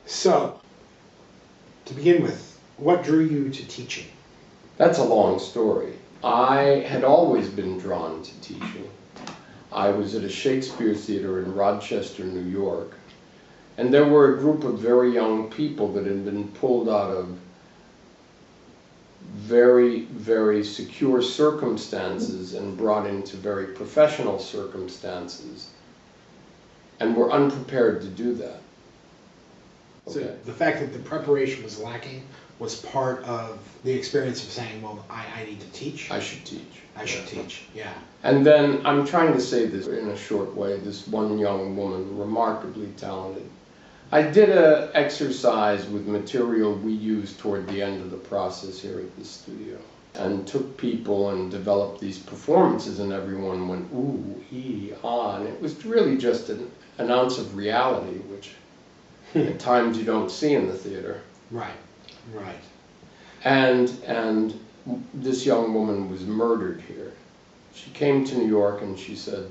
So, to begin with, what drew you to teaching? That's a long story. I had always been drawn to teaching. I was at a Shakespeare theater in Rochester, New York, and there were a group of very young people that had been pulled out of very, very secure circumstances and brought into very professional circumstances, and were unprepared to do that. So the fact that the preparation was lacking was part of the experience of saying, well, I need to teach. I should teach. I should teach, yeah. And then, I'm trying to say this in a short way, this one young woman, remarkably talented. I did an exercise with material we used toward the end of the process here at the studio, and took people and developed these performances, and everyone went, ooh, ee, ah, and it was really just an ounce of reality, which at times you don't see in the theater. Right, right. And this young woman was murdered here. She came to New York and she said,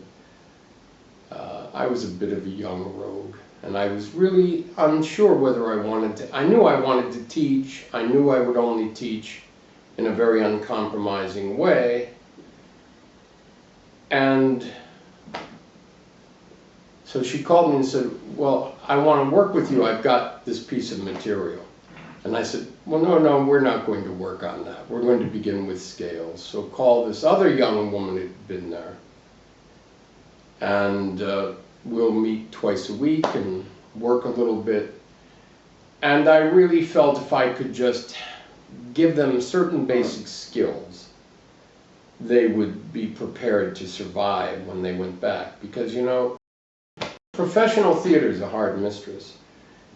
I was a bit of a young rogue, and I was really unsure whether I wanted to. I knew I wanted to teach. I knew I would only teach in a very uncompromising way. And so she called me and said, well, I want to work with you. I've got this piece of material. And I said, well, no, we're not going to work on that. We're going to begin with scales. So call this other young woman who'd been there, and we'll meet twice a week and work a little bit. And I really felt if I could just give them certain basic skills, they would be prepared to survive when they went back. Because, you know, professional theater is a hard mistress.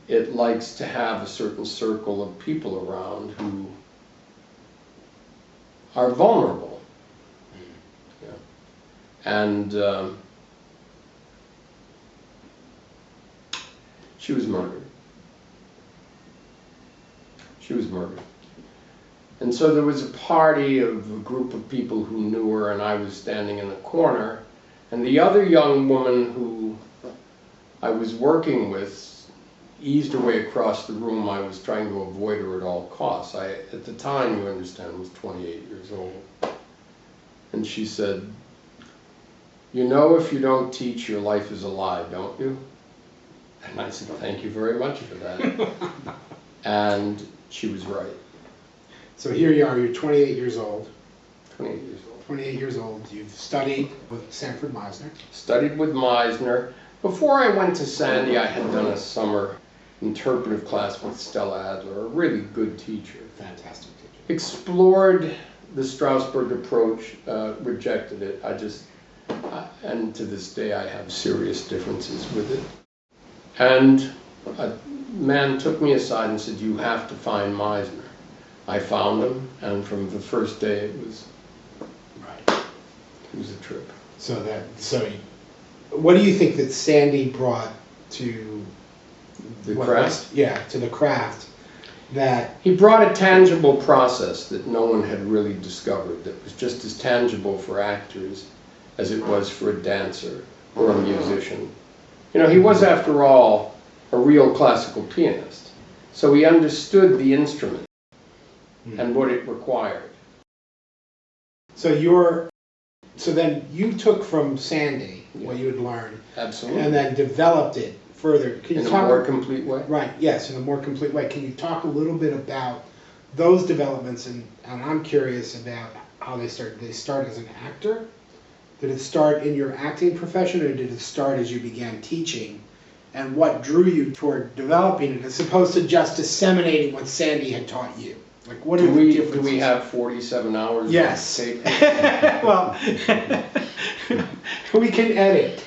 It likes to have a certain circle of people around who are vulnerable. Yeah. And she was murdered. She was murdered. And so there was a party of a group of people who knew her, and I was standing in the corner, and the other young woman who I was working with eased her way across the room. I was trying to avoid her at all costs. I, at the time, you understand, was 28 years old. And she said, you know, if you don't teach, your life is a lie, don't you? And I said, thank you very much for that. And she was right. So here you are, you're 28 years old. 28 years old. 28 years old. You've studied with Sanford Meisner. Studied with Meisner. Before I went to Sandy, I had done a summer interpretive class with Stella Adler, a really good teacher. Fantastic teacher. Explored the Strasberg approach, rejected it. And to this day I have serious differences with it. And a man took me aside and said, you have to find Meisner. I found him, and from the first day it was a trip. So what do you think that Sandy brought to the craft? To the craft. That he brought a tangible process that no one had really discovered, that was just as tangible for actors as it was for a dancer or a musician. You know, he was, after all, a real classical pianist, so he understood the instrument and what it required. So then you took from Sandy what you had learned, absolutely, and then developed it further. In a more complete way? Right, yes, in a more complete way. Can you talk a little bit about those developments, and I'm curious about how they started. Did they start as an actor? Did it start in your acting profession, or did it start as you began teaching? And what drew you toward developing it, as opposed to just disseminating what Sandy had taught you? Like, what are the differences? Do we have 47 hours? Yes. Of tape? Well, we can edit.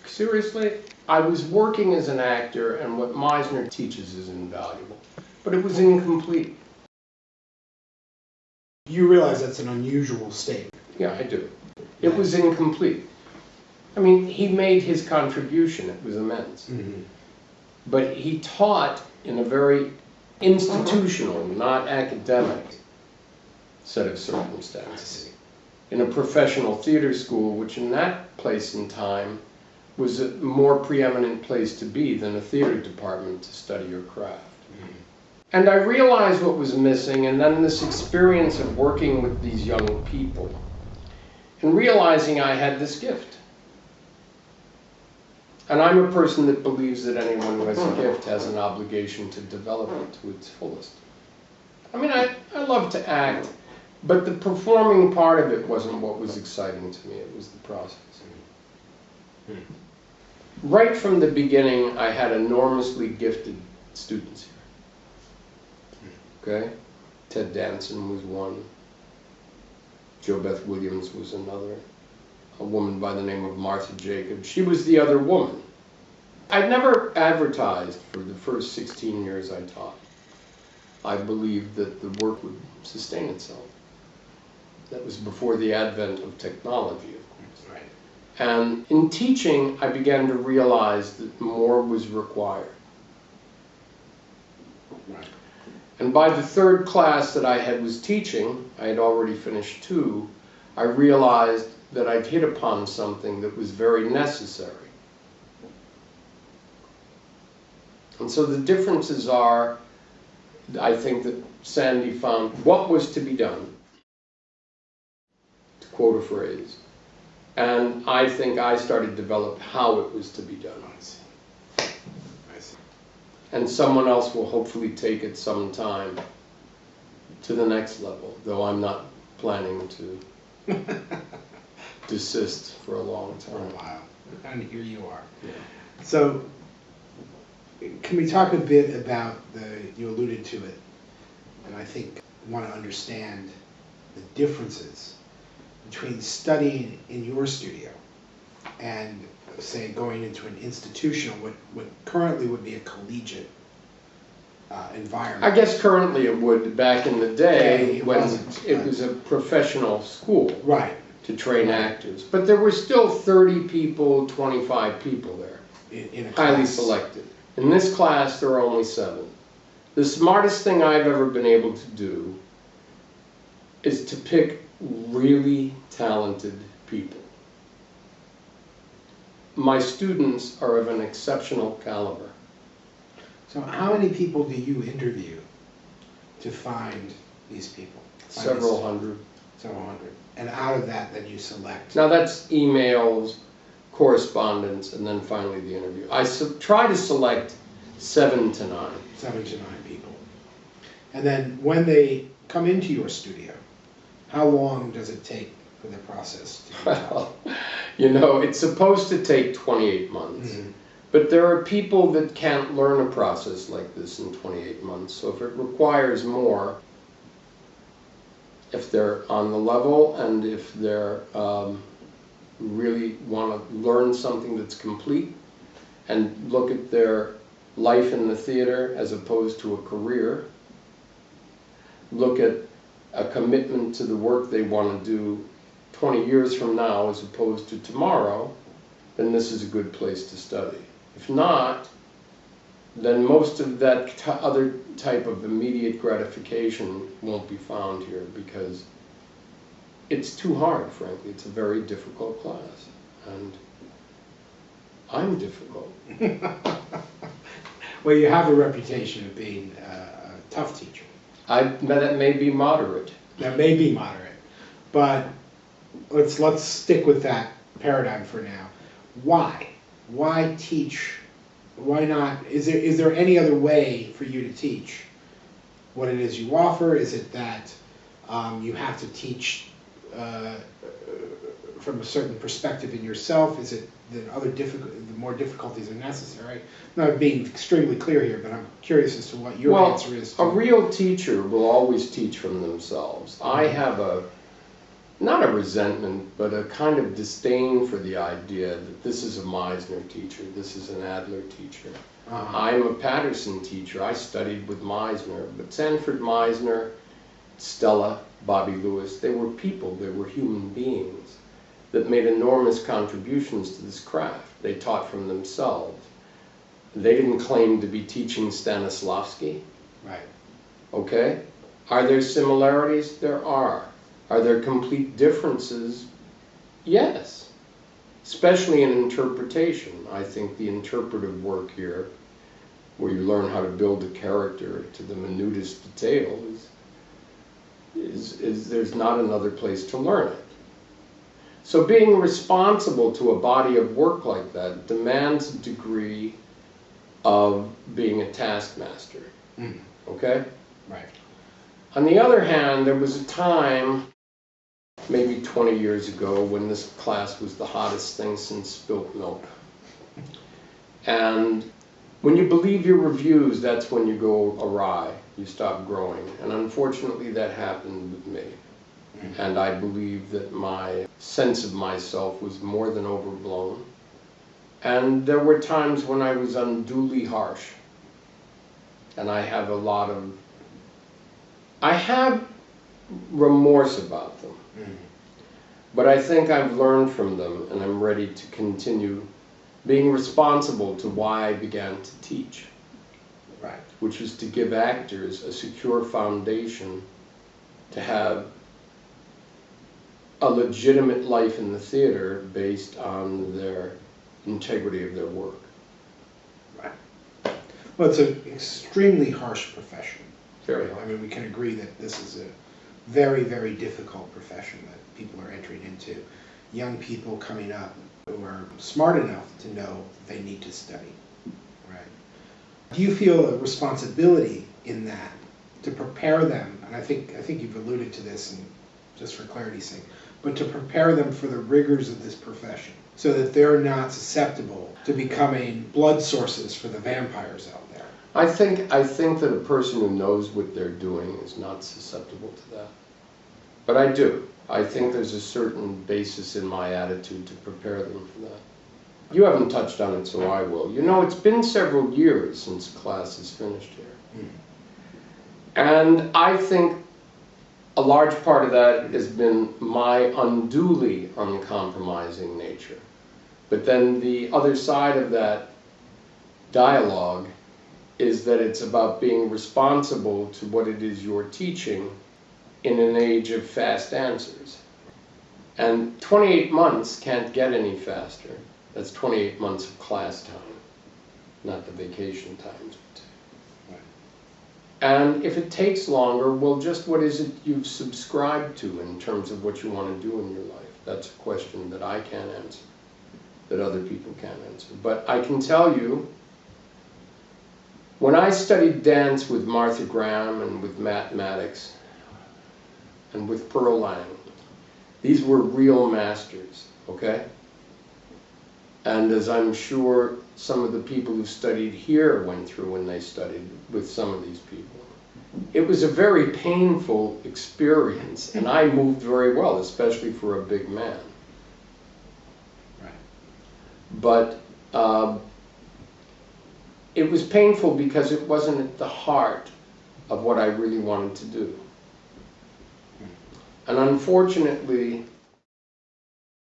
Seriously, I was working as an actor, and what Meisner teaches is invaluable, but it was incomplete. You realize that's an unusual statement. Yeah, I do. It was incomplete. I mean, he made his contribution, it was immense. Mm-hmm. But he taught in a very institutional, not academic set of circumstances. In a professional theater school, which in that place and time was a more preeminent place to be than a theater department to study your craft. And I realized what was missing, and then this experience of working with these young people, and realizing I had this gift. And I'm a person that believes that anyone who has a gift has an obligation to develop it to its fullest. I mean, I love to act, but the performing part of it wasn't what was exciting to me, it was the process. Right from the beginning, I had enormously gifted students here. Okay? Ted Danson was one. Jo Beth Williams was another. A woman by the name of Martha Jacobs. She was the other woman. I'd never advertised for the first 16 years I taught. I believed that the work would sustain itself. That was before the advent of technology, of course. Right. And in teaching, I began to realize that more was required. Right. And by the third class that I was teaching, I had already finished 2, I realized that I'd hit upon something that was very necessary. And so the differences are, I think that Sandy found what was to be done, to quote a phrase, and I think I started to develop how it was to be done. I see. And someone else will hopefully take it sometime to the next level, though I'm not planning to desist for a long For a time. while. And here you are. Yeah. So, can we talk a bit about you alluded to it, and I think want to understand the differences between studying in your studio and, say, going into an institutional, what currently would be a collegiate environment. I guess currently it would. Back in the day, Yeah, when wasn't, it was a professional school Right. to train actors. But there were still 30 people, 25 people there, In a highly class. selected. In this class, there are only 7. The smartest thing I've ever been able to do is to pick really talented people. My students are of an exceptional caliber. So how many people do you interview to find these people? Several hundred. Several hundred. And out of that, then you select. Now that's emails, correspondence, and then finally the interview. I try to select 7 to 9. 7 to 9 people. And then when they come into your studio, how long does it take for the process to be done? Well, you know, it's supposed to take 28 months. Mhm. But there are people that can't learn a process like this in 28 months. So if it requires more, if they're on the level and if they're really want to learn something that's complete and look at their life in the theater as opposed to a career, look at a commitment to the work they want to do 20 years from now as opposed to tomorrow, then this is a good place to study. If not, then most of that other type of immediate gratification won't be found here because it's too hard, frankly. It's a very difficult class, and I'm difficult. Well, you have a reputation of being a tough teacher. That may be moderate. That may be moderate, but let's stick with that paradigm for now. Why? Why teach? Why not? Is there any other way for you to teach what it is you offer? Is it that you have to teach from a certain perspective in yourself? Is it that the more difficulties are necessary? I'm not being extremely clear here, but I'm curious as to what your answer is. A real teacher will always teach from themselves. I have not a resentment, but a kind of disdain for the idea that this is a Meisner teacher, this is an Adler teacher. I'm a Patterson teacher. I studied with Meisner, but Sanford Meisner, Stella, Bobby Lewis, they were people, they were human beings that made enormous contributions to this craft. They taught from themselves. They didn't claim to be teaching Stanislavski. Right. Okay? Are there similarities? There are. Are there complete differences? Yes. especially in interpretation. I think the interpretive work here, where you learn how to build a character to the minutest detail, is there's not another place to learn it. So being responsible to a body of work like that demands a degree of being a taskmaster. Okay? Right. On the other hand, there was a time, maybe 20 years ago, when this class was the hottest thing since spilt milk. And when you believe your reviews, that's when you go awry. You stop growing. And unfortunately, that happened with me. And I believe that my sense of myself was more than overblown. And there were times when I was unduly harsh. And I have remorse about them. But I think I've learned from them, and I'm ready to continue being responsible to why I began to teach. Right. Which is to give actors a secure foundation to have a legitimate life in the theater based on their integrity of their work. Right. Well, it's an extremely harsh profession. Very I harsh. mean, we can agree that this is a very, very difficult profession that people are entering into. Young people coming up who are smart enough to know they need to study. Right. Do you feel a responsibility in that to prepare them? And I think you've alluded to this, and just for clarity's sake, but to prepare them for the rigors of this profession, so that they're not susceptible to becoming blood sources for the vampires out there. I think that a person who knows what they're doing is not susceptible to that. But I do. I think there's a certain basis in my attitude to prepare them for that. You haven't touched on it, so I will. You know, it's been several years since class is finished here. And I think a large part of that has been my unduly uncompromising nature. But then the other side of that dialogue is that it's about being responsible to what it is you're teaching in an age of fast answers. And 28 months can't get any faster. That's 28 months of class time, not the vacation times. And if it takes longer, well, just what is it you've subscribed to in terms of what you want to do in your life? That's a question that I can't answer, that other people can't answer. But I can tell you, when I studied dance with Martha Graham and with mathematics and with Pearl Lang, these were real masters, okay? And as I'm sure some of the people who studied here went through when they studied with some of these people, it was a very painful experience, and I moved very well, especially for a big man. Right. But it was painful because it wasn't at the heart of what I really wanted to do. And unfortunately,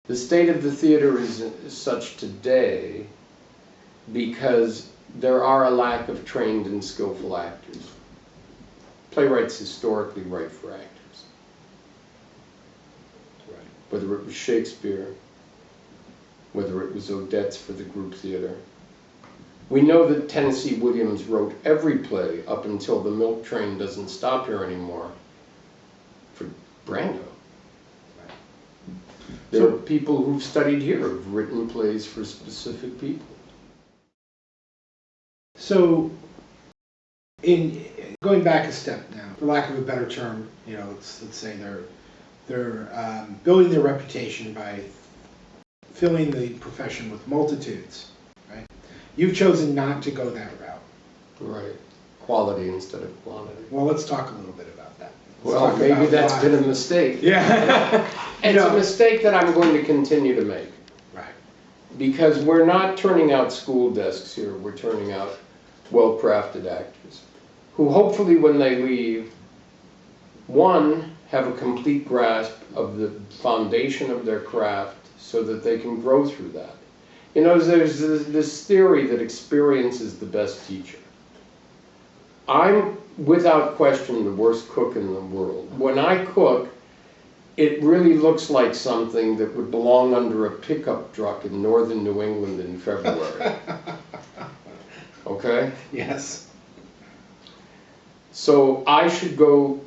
the state of the theater is such today because there are a lack of trained and skillful actors. Playwrights historically write for actors. Right. Whether it was Shakespeare, whether it was Odette's for the group theater. We know that Tennessee Williams wrote every play up until The Milk Train Doesn't Stop Here Anymore for Brando. Right. There are people who've studied here who've written plays for specific people. So, in going back a step now, for lack of a better term, you know, let's say they're building their reputation by filling the profession with multitudes, right? You've chosen not to go that route. Right. Quality instead of quantity. Well, let's talk a little bit about that. Well, maybe that's been a mistake. Yeah. It's a mistake that I'm going to continue to make. Right. Because we're not turning out school desks here, we're turning out well-crafted actors who hopefully when they leave, one, have a complete grasp of the foundation of their craft so that they can grow through that. You know, there's this theory that experience is the best teacher. I'm, without question, the worst cook in the world. When I cook, it really looks like something that would belong under a pickup truck in northern New England in February. Okay? Yes. So I should go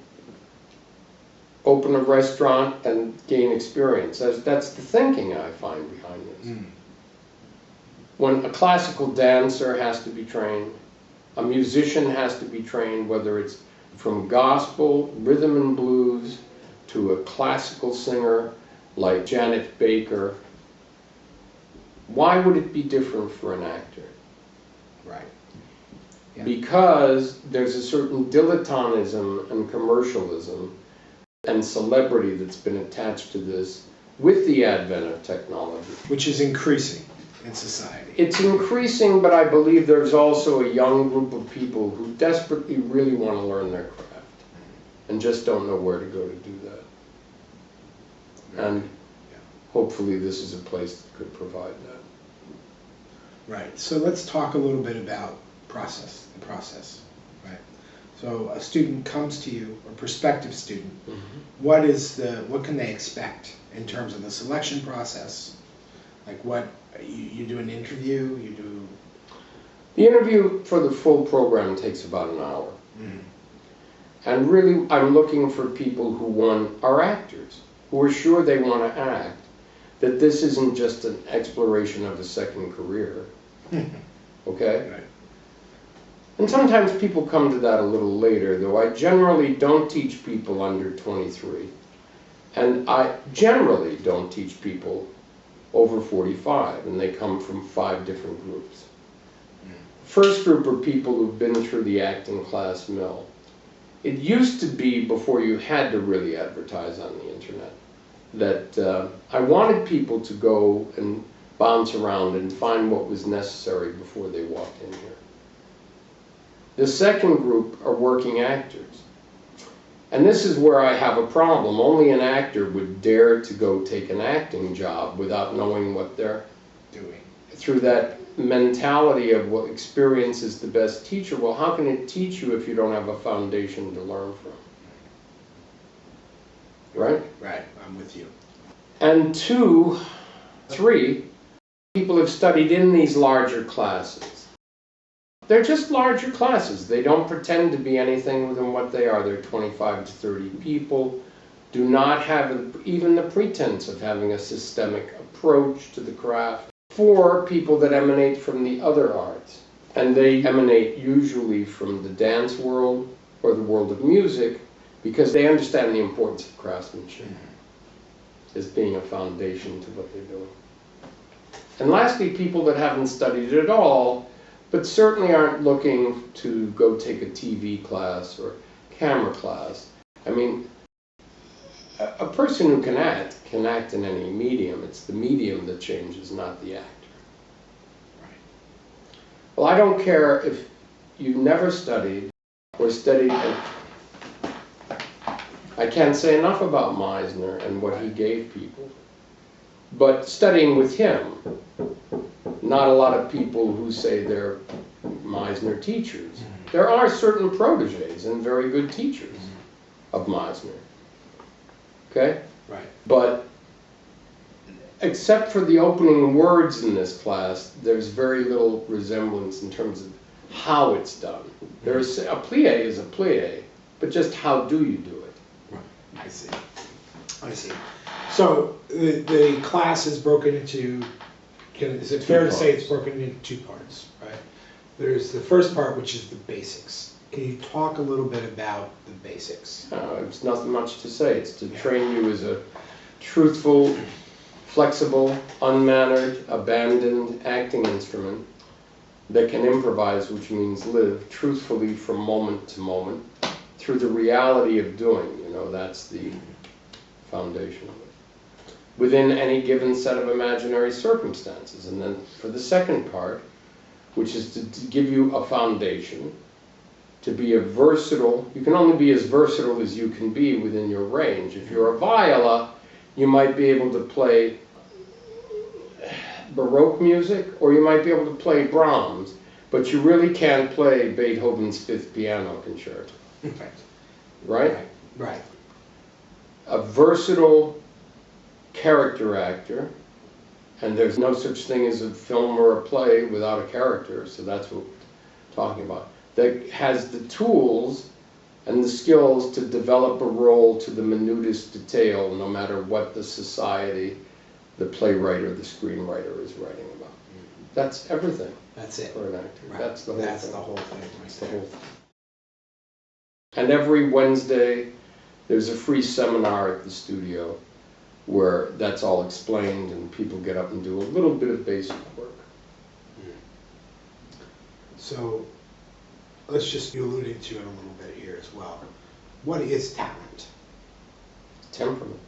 open a restaurant and gain experience. That's the thinking I find behind this. Mm. When a classical dancer has to be trained, a musician has to be trained, whether it's from gospel, rhythm and blues, to a classical singer like Janet Baker, why would it be different for an actor? Right. Yeah. Because there's a certain dilettantism and commercialism and celebrity that's been attached to this with the advent of technology. Which is increasing in society. It's increasing, but I believe there's also a young group of people who desperately really want to learn their craft and just don't know where to go to do that. And hopefully this is a place that could provide that. Right. So let's talk a little bit about the process, right? So a student comes to you, a prospective student. Mm-hmm. What can they expect in terms of the selection process? Like what, you do an interview, you do... The interview for the full program takes about an hour. Mm-hmm. And really, I'm looking for people who, one, are actors, who are sure they want to act, that this isn't just an exploration of a second career. Okay? Right. And sometimes people come to that a little later, though I generally don't teach people under 23. And I generally don't teach people over 45, and they come from 5 different groups. First group are people who've been through the acting class mill. It used to be, before you had to really advertise on the internet, that I wanted people to go and bounce around and find what was necessary before they walked in here. The second group are working actors. And this is where I have a problem. Only an actor would dare to go take an acting job without knowing what they're doing. Through that mentality of, well, experience is the best teacher. Well, how can it teach you if you don't have a foundation to learn from? Right? Right, I'm with you. And 2, 3, people have studied in these larger classes. They're just larger classes. They don't pretend to be anything other than what they are. They're 25 to 30 people, do not have even the pretense of having a systemic approach to the craft. 4 people that emanate from the other arts. And they emanate usually from the dance world or the world of music because they understand the importance of craftsmanship as being a foundation to what they're doing. And lastly, people that haven't studied it at all, but certainly aren't looking to go take a TV class or camera class. I mean, a person who can act in any medium. It's the medium that changes, not the actor. Right. Well, I don't care if you've never studied or studied. I can't say enough about Meisner and what he gave people. But studying with him, not a lot of people who say they're Meisner teachers. There are certain proteges and very good teachers of Meisner. Okay? Right. But except for the opening words in this class, there's very little resemblance in terms of how it's done. There's a plie is a plie, but just how do you do it? Right. I see. So the class is broken into, is it fair to say it's broken into 2 parts, right? There's the first part, which is the basics. Can you talk a little bit about the basics? There's nothing much to say. It's to train you as a truthful, flexible, unmannered, abandoned acting instrument that can improvise, which means live truthfully from moment to moment through the reality of doing. You know, that's the foundation of it. Within any given set of imaginary circumstances. And then for the second part, which is to give you a foundation, to be a versatile, you can only be as versatile as you can be within your range. If you're a viola, you might be able to play Baroque music, or you might be able to play Brahms, but you really can't play Beethoven's 5th piano concerto. Right. Right? Right. a versatile character actor, and there's no such thing as a film or a play without a character, so that's what we're talking about, that has the tools and the skills to develop a role to the minutest detail, no matter what the society, the playwright or the screenwriter is writing about. That's everything. That's it. For an actor. Right. That's the whole That's thing. the whole thing. That's the whole thing. And every Wednesday, there's a free seminar at the studio where that's all explained and people get up and do a little bit of basic work. So let's just, you alluded to it a little bit here as well. What is talent? Temperament.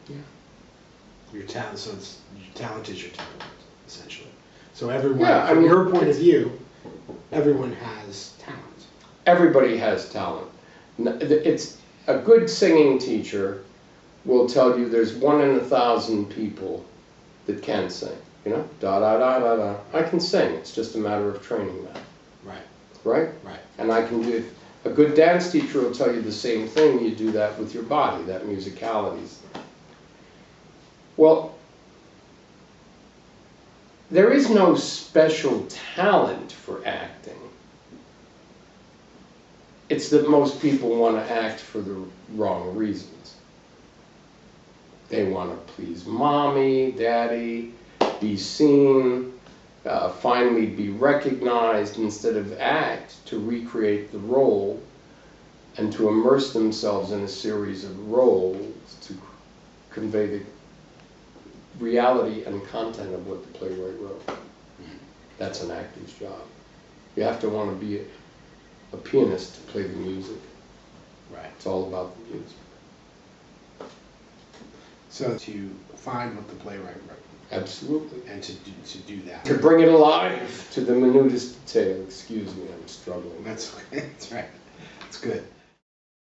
Yeah. Your talent, so it's, your talent is your temperament, essentially. So everyone, Yeah, I from mean, your point of view, everyone has talent. Everybody has talent. It's a good singing teacher will tell you there's 1 in 1,000 people that can sing. You know, da da da da da. I can sing. It's just a matter of training that. Right. Right? Right. And I can do. A good dance teacher will tell you the same thing. You do that with your body. That musicality. Well, there is no special talent for acting. It's that most people want to act for the wrong reasons. They want to please mommy, daddy, be seen, finally be recognized, instead of act to recreate the role and to immerse themselves in a series of roles to convey the reality and content of what the playwright wrote. That's an actor's job. You have to want to be a pianist to play the music. Right. It's all about the music. So to find what the playwright wrote. Absolutely. And to do that. To bring it alive to the minutest detail. Excuse me, I'm struggling. That's right. That's good.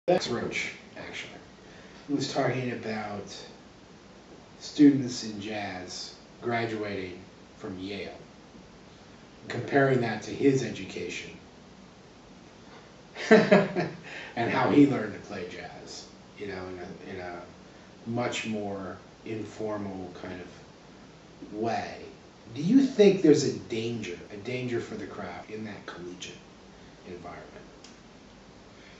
That's Roach, actually. He was talking about students in jazz graduating from Yale, comparing that to his education and how he learned to play jazz, you know, in a much more informal kind of way. Do you think there's a danger for the craft in that collegiate environment?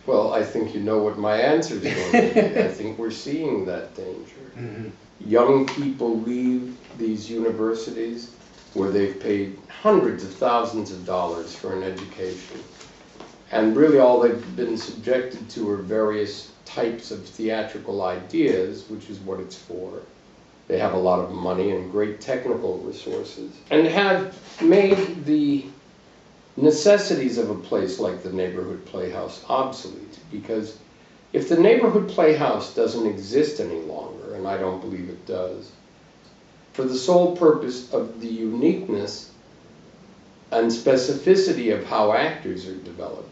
Well, I think you know what my answer is going to be. I think we're seeing that danger. Mm-hmm. Young people leave these universities where they've paid hundreds of thousands of dollars for an education. And really all they've been subjected to are various types of theatrical ideas, which is what it's for. They have a lot of money and great technical resources, and have made the necessities of a place like the neighborhood playhouse obsolete. Because if the neighborhood playhouse doesn't exist any longer, and I don't believe it does, for the sole purpose of the uniqueness and specificity of how actors are developed,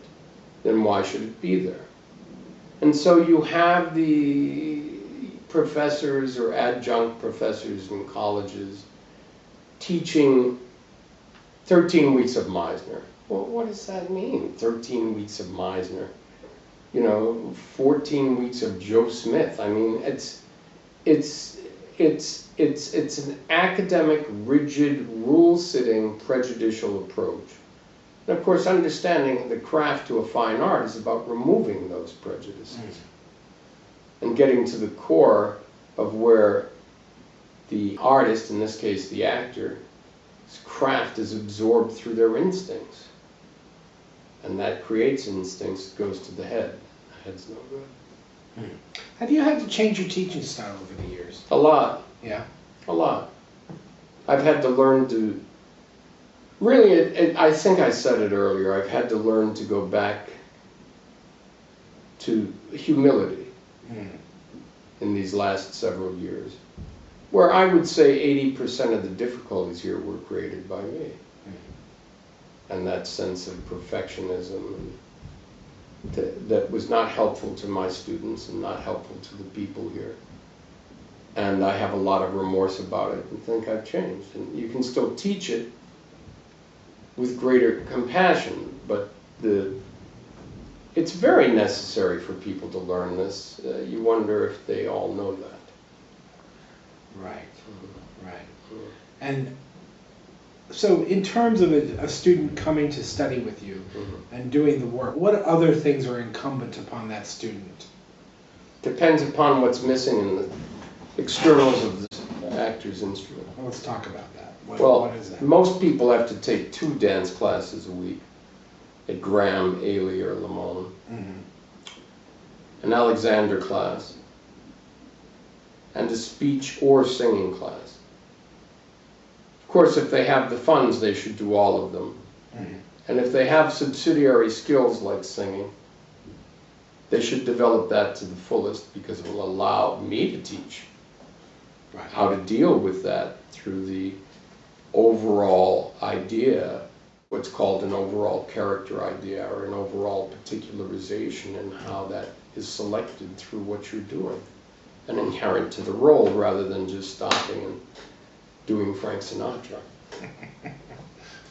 then why should it be there? And so you have the professors or adjunct professors in colleges teaching 13 weeks of Meisner. Well, what does that mean, 13 weeks of Meisner? You know, 14 weeks of Joe Smith. I mean, it's an academic, rigid, rule-sitting, prejudicial approach. And of course, understanding the craft to a fine art is about removing those prejudices and getting to the core of where the artist, in this case the actor, his craft is absorbed through their instincts. And that creates instincts, goes to the head. The head's no good. Have you had to change your teaching style over the years? A lot. Yeah. A lot. I've had to learn to, really, I think I said it earlier, I've had to learn to go back to humility in these last several years, where I would say 80% of the difficulties here were created by me. And that sense of perfectionism that was not helpful to my students and not helpful to the people here. And I have a lot of remorse about it and think I've changed. And you can still teach it with greater compassion, but the It's very necessary for people to learn this. You wonder if they all know that. Right, right. And so in terms of a student coming to study with you and doing the work, what other things are incumbent upon that student? Depends upon what's missing in the externals of the actor's instrument. Well, let's talk about that. What is that? Most people have to take 2 dance classes a week at Graham, Ailey, or Lamone. An Alexander class, and a speech or singing class. Of course, if they have the funds, they should do all of them. And if they have subsidiary skills like singing, they should develop that to the fullest, because it will allow me to teach how to deal with that through the overall idea, what's called an overall character idea, or an overall particularization, and how that is selected through what you're doing and inherent to the role, rather than just stopping and doing Frank Sinatra.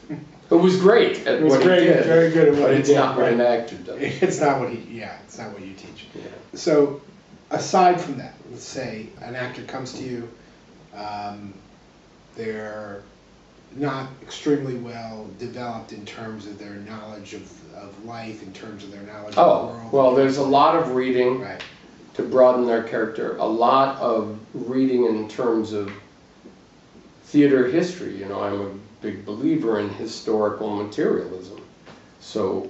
It was great at what he did, very good at what but he it's did, not what right. an actor does. It's not what it's not what you teach. Yeah. So, aside from that, let's say an actor comes to you, they're not extremely well developed in terms of their knowledge of life, in terms of their knowledge of the world. Well, there's a lot of reading Right. to broaden their character, a lot of reading in terms of theater history. You know, I'm a big believer in historical materialism. So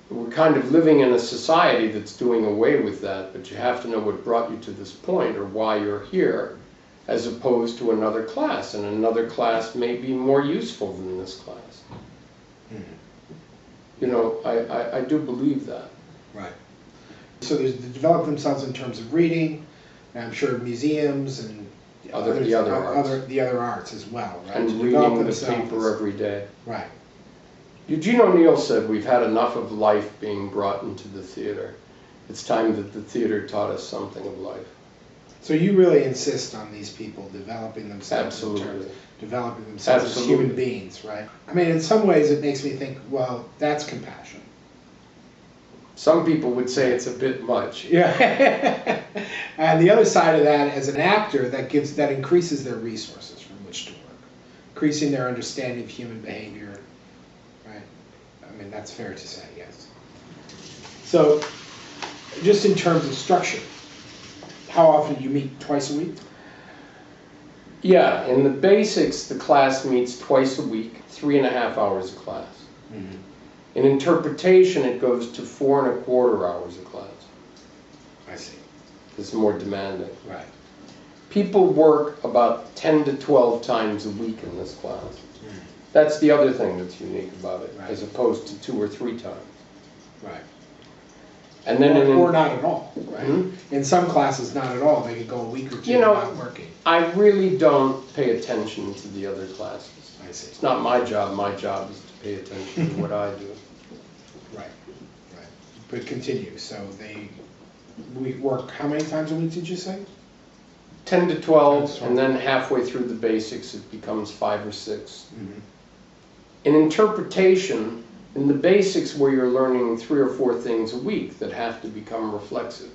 we're kind of living in a society that's doing away with that, but you have to know what brought you to this point, or why you're here, as opposed to another class. And another class may be more useful than this class. You know, I do believe that. Right. So they develop themselves in terms of reading, and I'm sure museums and the other arts as well, right? And To reading develop the themselves. paper every day. Right. Eugene O'Neill said, "We've had enough of life being brought into the theater. It's time that the theater taught us something of life." So you really insist on these people developing themselves. Absolutely. Developing themselves as human beings, right? I mean, in some ways it makes me think, well, that's compassion. Some people would say it's a bit much. Yeah. And the other side of that, as an actor, that increases their resources from which to work, increasing their understanding of human behavior, right? I mean, that's fair to say, yes. So, just in terms of structure, how often do you meet? Twice a week? Yeah, in the basics, the class meets twice a week, 3.5 hours a class. In interpretation, it goes to 4.25 hours a class. I see. It's more demanding. Right. People work about 10 to 12 times a week in this class. That's the other thing that's unique about it, as opposed to 2 or 3 times. Right. And then or not at all, right? In some classes, not at all. They could go a week or two without working. I really don't pay attention to the other classes. I see. It's not my job. My job is to pay attention to what I do. Right, right. But continue. So we work how many times a week did you say? 10 to 12, and then halfway through the basics, it becomes 5 or 6. In interpretation, in the basics where you're learning 3 or 4 things a week that have to become reflexive.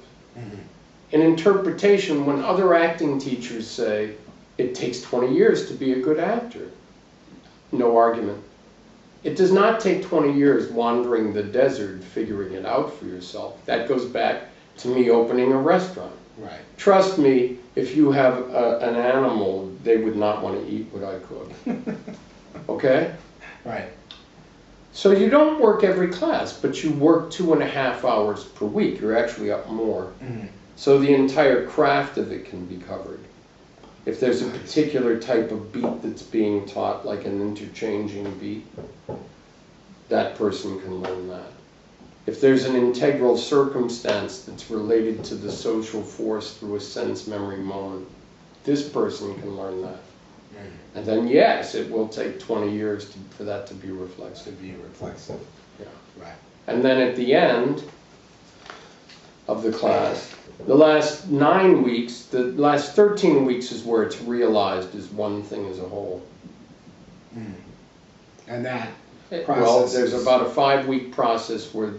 In interpretation, when other acting teachers say, it takes 20 years to be a good actor, no argument. It does not take 20 years wandering the desert figuring it out for yourself. That goes back to me opening a restaurant. Right. Trust me, if you have an animal, they would not want to eat what I cook. Okay? Right. So you don't work every class, but you work 2.5 hours per week. You're actually up more. So the entire craft of it can be covered. If there's a particular type of beat that's being taught, like an interchanging beat, that person can learn that. If there's an integral circumstance that's related to the social force through a sense memory moment, this person can learn that. And then yes, it will take 20 years for that to be reflexive. Yeah. Right. And then at the end of the class, the last 9 weeks, the last 13 weeks is where it's realized as one thing as a whole. And that process well, there's about a 5-week process where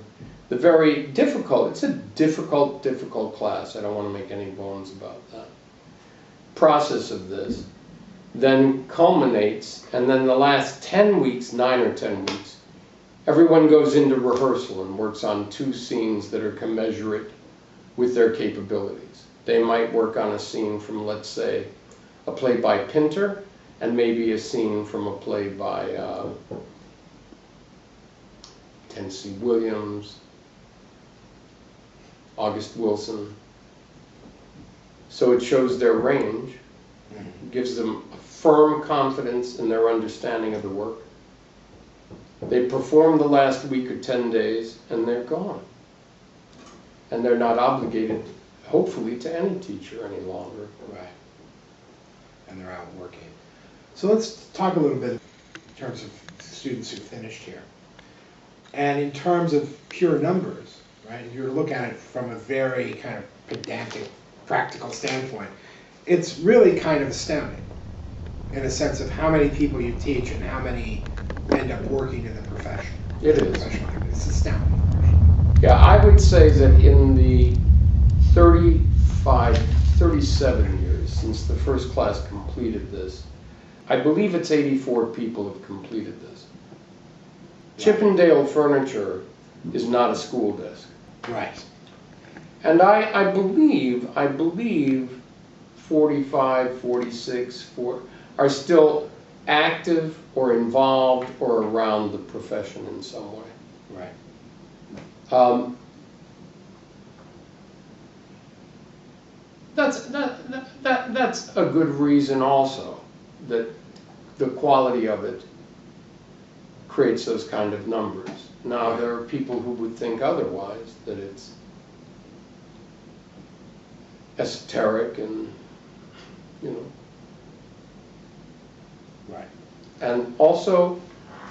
the very difficult, it's a difficult class, I don't want to make any bones about that, process of this then culminates, and then the last 10 weeks, 9 or 10 weeks, everyone goes into rehearsal and works on 2 scenes that are commensurate with their capabilities. They might work on a scene from, let's say, a play by Pinter, and maybe a scene from a play by Tennessee Williams, August Wilson. So it shows their range, gives them a firm confidence in their understanding of the work. They perform the last week or 10 days, and they're gone. And they're not obligated, hopefully, to any teacher any longer. Right. And they're out working. So let's talk a little bit in terms of students who finished here. And in terms of pure numbers, right? If you were to look at it from a very kind of pedantic, practical standpoint, it's really kind of astounding in a sense of how many people you teach and how many end up working in the profession. It is. It's astounding. Yeah, I would say that in the 37 years since the first class completed this, I believe it's 84 people have completed this. Chippendale furniture is not a school desk. Right. And I believe 45, 46 are still active or involved or around the profession in some way. Right. That's a good reason also that the quality of it creates those kind of numbers. Now there are people who would think otherwise, that it's esoteric and, you know. Right. And also,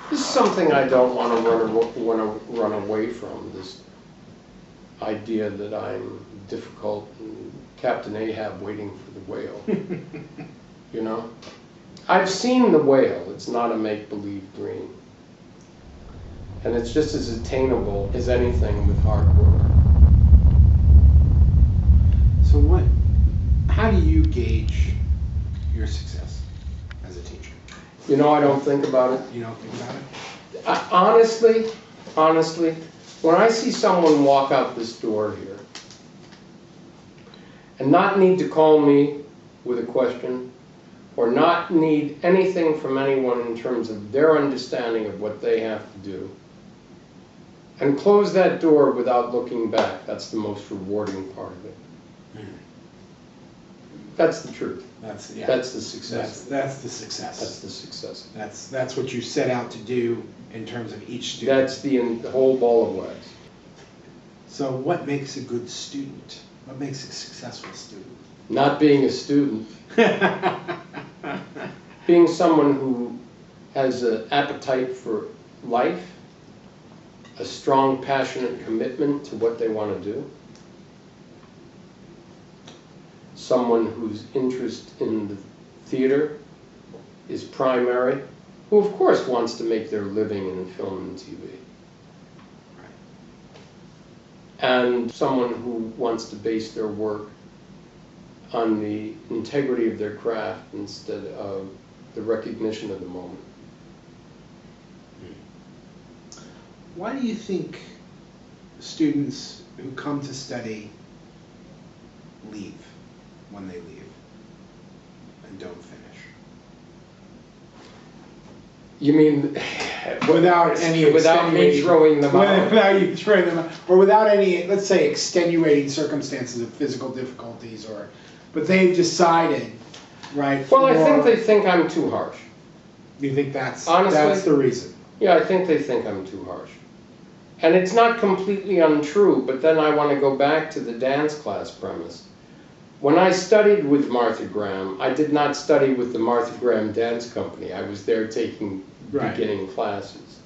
this is something I don't want to run away from, this idea that I'm difficult and Captain Ahab waiting for the whale. You know? I've seen the whale. It's not a make-believe dream. And it's just as attainable as anything with hard work. So how do you gauge your success as a teacher? You know, I don't think about it. You don't think about it? Honestly, when I see someone walk out this door here and not need to call me with a question or not need anything from anyone in terms of their understanding of what they have to do, and close that door without looking back, that's the most rewarding part of it. That's the truth. That's the success. That's the success. That's what you set out to do in terms of each student. That's the whole ball of wax. So what makes a good student? What makes a successful student? Not being a student. Being someone who has an appetite for life, a strong, passionate commitment to what they want to do. Someone whose interest in the theater is primary, who of course wants to make their living in film and TV. And someone who wants to base their work on the integrity of their craft instead of the recognition of the moment. Why do you think students who come to study leave when they leave and don't finish? You mean without me throwing them out? Without you throwing them out, or without any, let's say, extenuating circumstances of physical difficulties, but they've decided, right? Well, I think they think I'm too harsh. You think that's honestly, the reason? Yeah, I think they think I'm too harsh. And it's not completely untrue, but then I want to go back to the dance class premise. When I studied with Martha Graham, I did not study with the Martha Graham Dance Company. I was there taking beginning classes.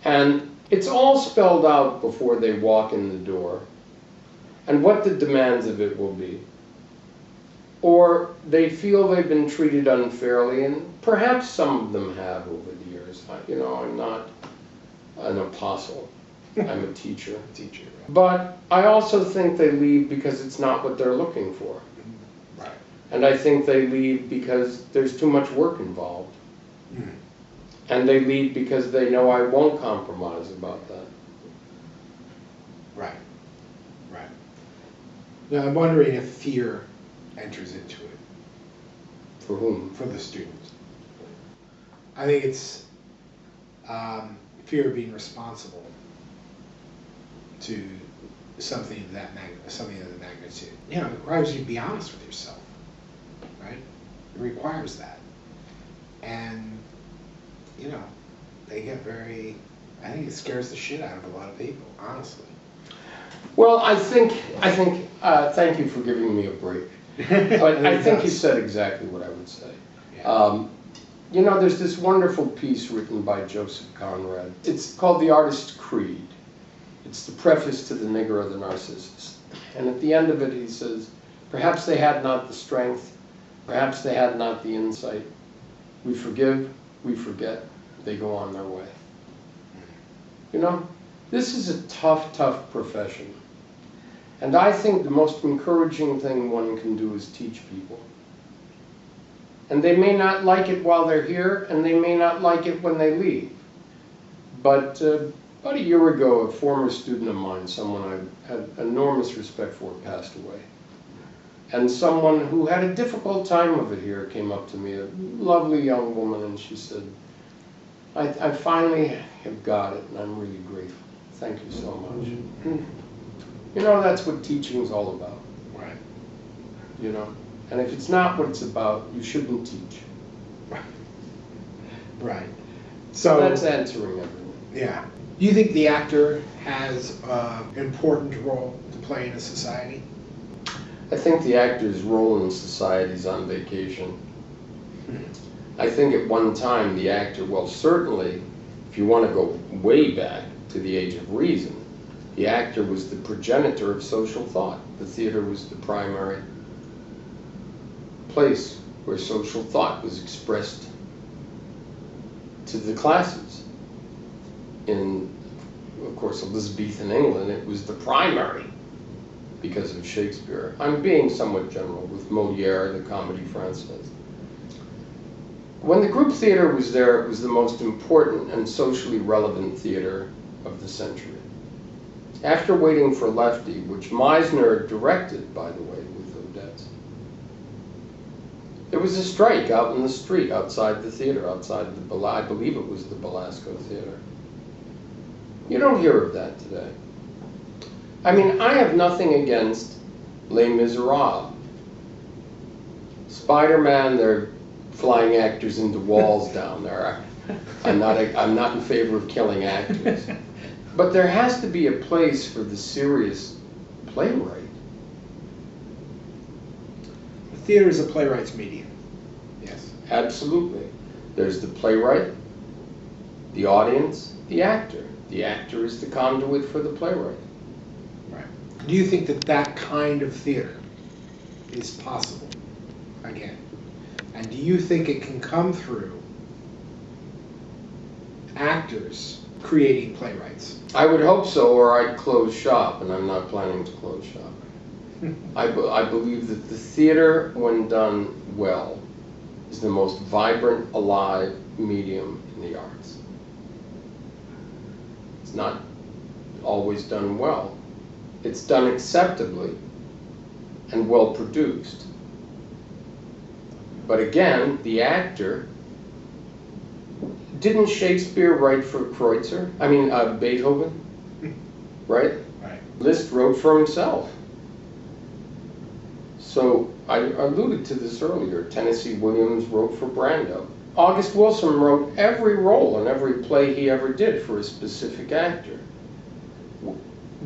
And it's all spelled out before they walk in the door, and what the demands of it will be. Or they feel they've been treated unfairly, and perhaps some of them have over the years. You know, I'm not an apostle. I'm a teacher. Teacher. But I also think they leave because it's not what they're looking for. Right. And I think they leave because there's too much work involved. Mm. And they leave because they know I won't compromise about that. Right. Right. Now I'm wondering if fear enters into it. For whom? For the students. I think it's fear of being responsible to something of that magnitude. You know, it requires you to be honest with yourself, right? It requires that. And, you know, they get very, I think it scares the shit out of a lot of people, honestly. Well, I think, thank you for giving me a break. But I think you said exactly what I would say. Yeah. You know, there's this wonderful piece written by Joseph Conrad. It's called The Artist's Creed. It's the preface to The Nigger of the Narcissus. And at the end of it he says, perhaps they had not the strength, perhaps they had not the insight. We forgive, we forget, they go on their way. You know, this is a tough, tough profession. And I think the most encouraging thing one can do is teach people. And they may not like it while they're here, and they may not like it when they leave. But about a year ago, a former student of mine, someone I had enormous respect for, passed away. And someone who had a difficult time of it here came up to me, a lovely young woman, and she said, I finally have got it, and I'm really grateful. Thank you so much. You know, that's what teaching is all about. Right. You know? And if it's not what it's about, you shouldn't teach. Right. So that's answering everything. Yeah. Do you think the actor has an important role to play in a society? I think the actor's role in society is on vacation. I think at one time the actor, well, certainly, if you want to go way back to the age of reason, the actor was the progenitor of social thought. The theater was the primary place where social thought was expressed to the classes. In, of course, Elizabethan England, it was the primary because of Shakespeare. I'm being somewhat general with Molière, the Comédie Française. When the group theater was there, it was the most important and socially relevant theater of the century. After Waiting for Lefty, which Meisner directed, by the way, with Odette, there was a strike out in the street outside the theater, outside the, I believe it was the Belasco Theater. You don't hear of that today. I mean, I have nothing against Les Miserables. Spider-Man, they're flying actors into walls down there. I'm not in favor of killing actors. But there has to be a place for the serious playwright. The theater is a playwright's medium. Yes. Absolutely. There's the playwright, the audience, the actor. The actor is the conduit for the playwright. Right. Do you think that that kind of theater is possible again? And do you think it can come through actors creating playwrights? I would hope so, or I'd close shop, and I'm not planning to close shop. I believe that the theater, when done well, is the most vibrant, alive medium in the arts. It's not always done well. It's done acceptably and well produced. But again, the actor, didn't Shakespeare write for Kreutzer? I mean, Beethoven, right? Right. Liszt wrote for himself. So I alluded to this earlier. Tennessee Williams wrote for Brando. August Wilson wrote every role in every play he ever did for a specific actor.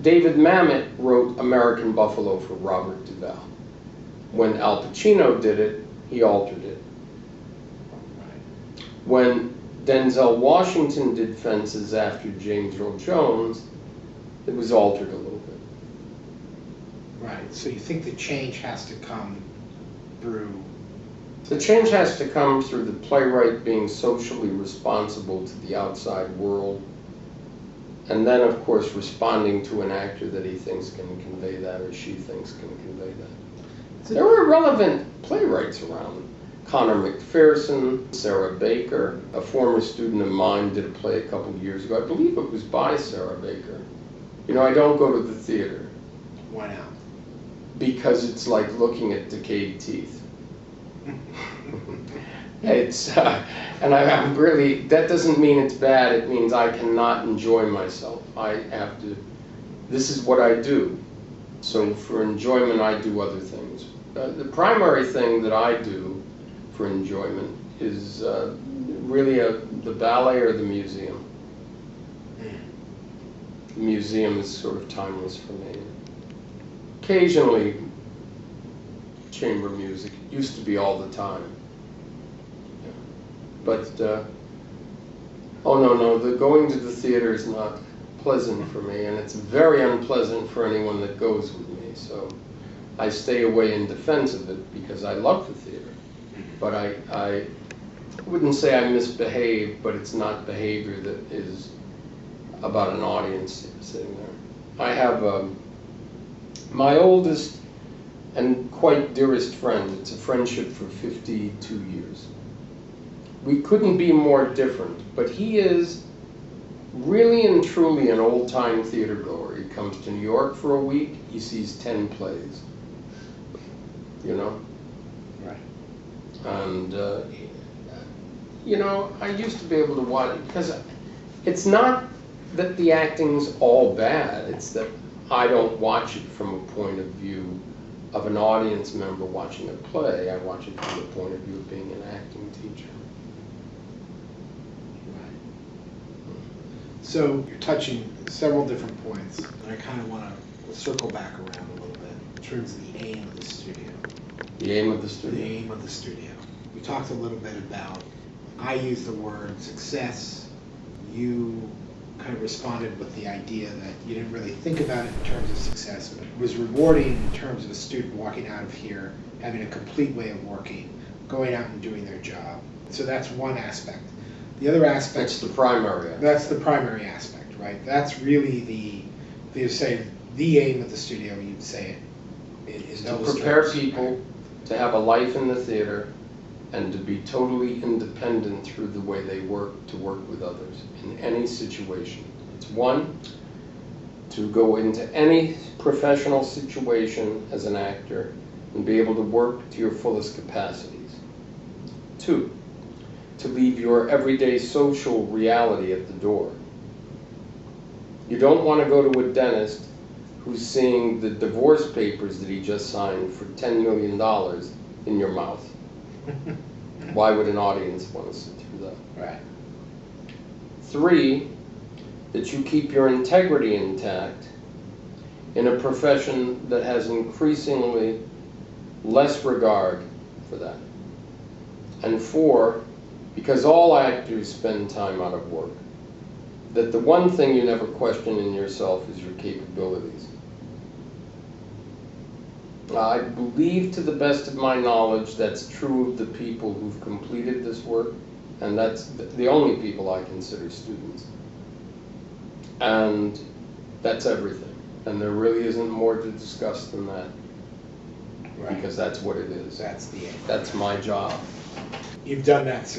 David Mamet wrote American Buffalo for Robert Duvall. When Al Pacino did it, he altered it. When Denzel Washington did Fences after James Earl Jones, it was altered a little bit. Right. So you think the change has to come through... The change has to come through the playwright being socially responsible to the outside world And then, of course, responding to an actor that he thinks can convey that or she thinks can convey that. There were relevant playwrights around. Connor McPherson, Sarah Baker. A former student of mine did a play a couple of years ago. I believe it was by Sarah Baker. You know, I don't go to the theater. Why not? Because it's like looking at decayed teeth. And I'm really, that doesn't mean it's bad, it means I cannot enjoy myself. This is what I do. So for enjoyment, I do other things. The primary thing that I do for enjoyment is really the ballet or the museum. The museum is sort of timeless for me. Occasionally, chamber music. It used to be all the time. But, oh no, the going to the theater is not pleasant for me, and it's very unpleasant for anyone that goes with me. So I stay away in defense of it because I love the theater. But I wouldn't say I misbehave, but it's not behavior that is about an audience sitting there. I have my oldest and quite dearest friend. It's a friendship for 52 years. We couldn't be more different, but he is really and truly an old-time theater goer. He comes to New York for a week, he sees 10 plays, you know? Right. And, you know, I used to be able to watch it, because it's not that the acting's all bad, it's that I don't watch it from a point of view of an audience member watching a play. I watch it from the point of view of being an acting teacher. So you're touching several different points, and I kind of want to circle back around a little bit in terms of the aim of the studio. The aim of the studio? The aim of the studio. We talked a little bit about, I used the word success. You kind of responded with the idea that you didn't really think about it in terms of success, but it was rewarding in terms of a student walking out of here, having a complete way of working, going out and doing their job. So that's one aspect. The other aspect... That's the primary aspect. That's the primary aspect, right? That's really if you say the aim of the studio, you'd say it in To those prepare terms. people to have a life in the theater and to be totally independent through the way they work, to work with others in any situation. It's one, to go into any professional situation as an actor and be able to work to your fullest capacities. Two, to leave your everyday social reality at the door. You don't want to go to a dentist who's seeing the divorce papers that he just signed for $10 million in your mouth. Why would an audience want to sit through that? Right. Three, that you keep your integrity intact in a profession that has increasingly less regard for that. And four, because all actors spend time out of work, that the one thing you never question in yourself is your capabilities. I believe, to the best of my knowledge, that's true of the people who've completed this work, and that's the only people I consider students. And that's everything. And there really isn't more to discuss than that, Right. because that's what it is. That's the aim. That's my job. You've done that,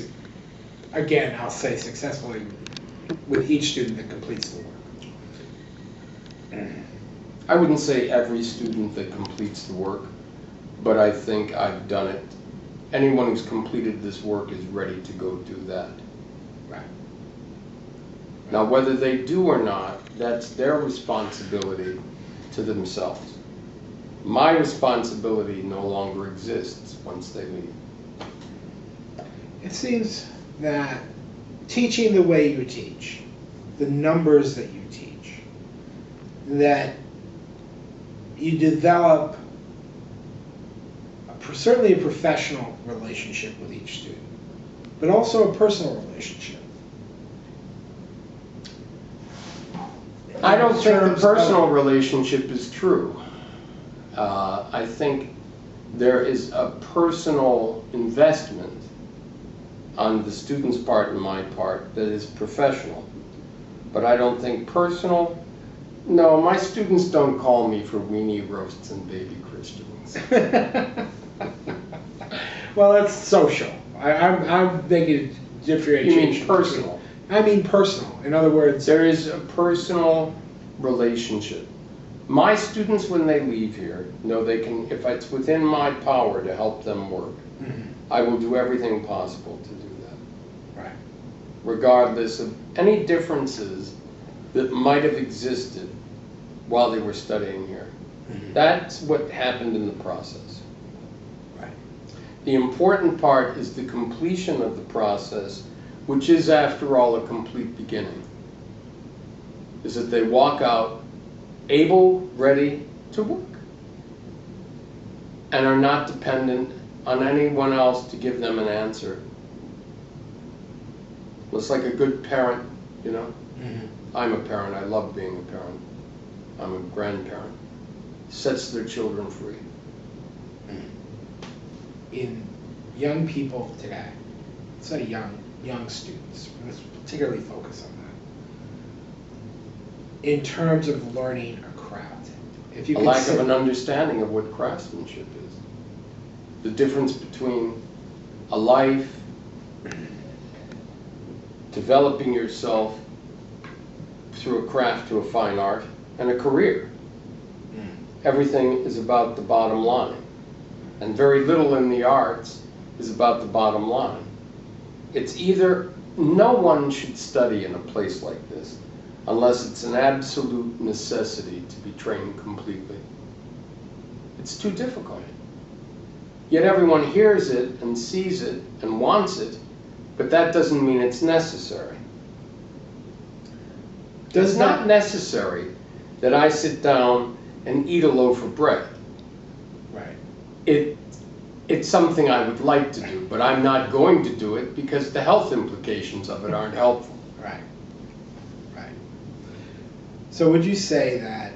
again, I'll say successfully, with each student that completes the work. I wouldn't say every student that completes the work, but I think I've done it. Anyone who's completed this work is ready to go do that. Right. Now, whether they do or not, that's their responsibility to themselves. My responsibility no longer exists once they leave. It seems that teaching the way you teach, the numbers that you teach, that you develop certainly a professional relationship with each student, but also a personal relationship. I don't think the personal relationship is true. I think there is a personal investment on the student's part and my part that is professional. but I don't think personal. No, my students don't call me for weenie roasts and baby Christians. Well, that's social. I'm making a differentiation. You mean personal? I mean personal. In other words, There is a personal relationship. My students, when they leave here, know they can, if it's within my power to help them work, I will do everything possible to do that. right. Regardless of any differences that might have existed while they were studying here. That's what happened in the process. Right. The important part is the completion of the process, which is, after all, a complete beginning. Is that they walk out able, ready to work, and are not dependent on anyone else to give them an answer. It's like a good parent, you know? I'm a parent, I love being a parent. I'm a grandparent. Sets their children free. In young people today, let's say young students, let's particularly focus on that. In terms of learning a craft, if you A could lack say- of an understanding of what craftsmanship is. The difference between a life, developing yourself through a craft to a fine art, and a career. Everything is about the bottom line. And very little in the arts is about the bottom line. It's either, no one should study in a place like this unless it's an absolute necessity to be trained completely. It's too difficult. Yet everyone hears it and sees it and wants it, but that doesn't mean it's necessary. It's not necessary that I sit down and eat a loaf of bread. Right. It's something I would like to do, but I'm not going to do it because the health implications of it aren't helpful. Right. Right. So would you say that,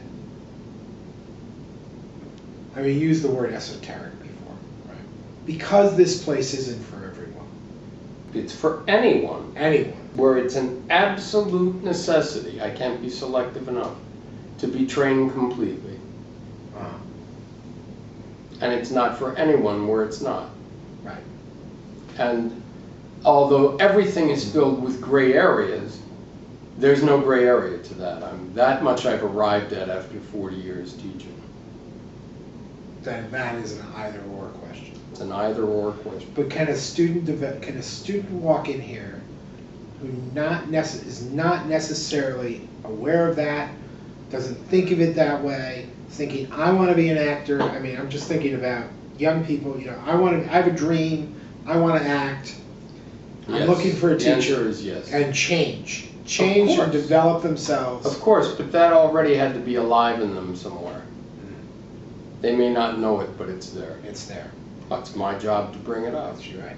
I mean, you used the word esoteric before, right? Because this place isn't for everyone. It's for anyone. Anyone. Where it's an absolute necessity, I can't be selective enough, to be trained completely. And it's not for anyone where it's not. Right. And although everything is filled with gray areas, there's no gray area to that. That much I've arrived at after 40 years teaching. That is an either-or question. It's an either-or question. But can a student walk in here who is not necessarily aware of that, doesn't think of it that way, thinking, I want to be an actor? I mean, I'm just thinking about young people, you know, I have a dream, I want to act, I'm looking for a teacher. The answer is yes. And change and develop themselves. Of course, but that already had to be alive in them somewhere. They may not know it, but it's there. It's there. That's my job to bring it out. That's right.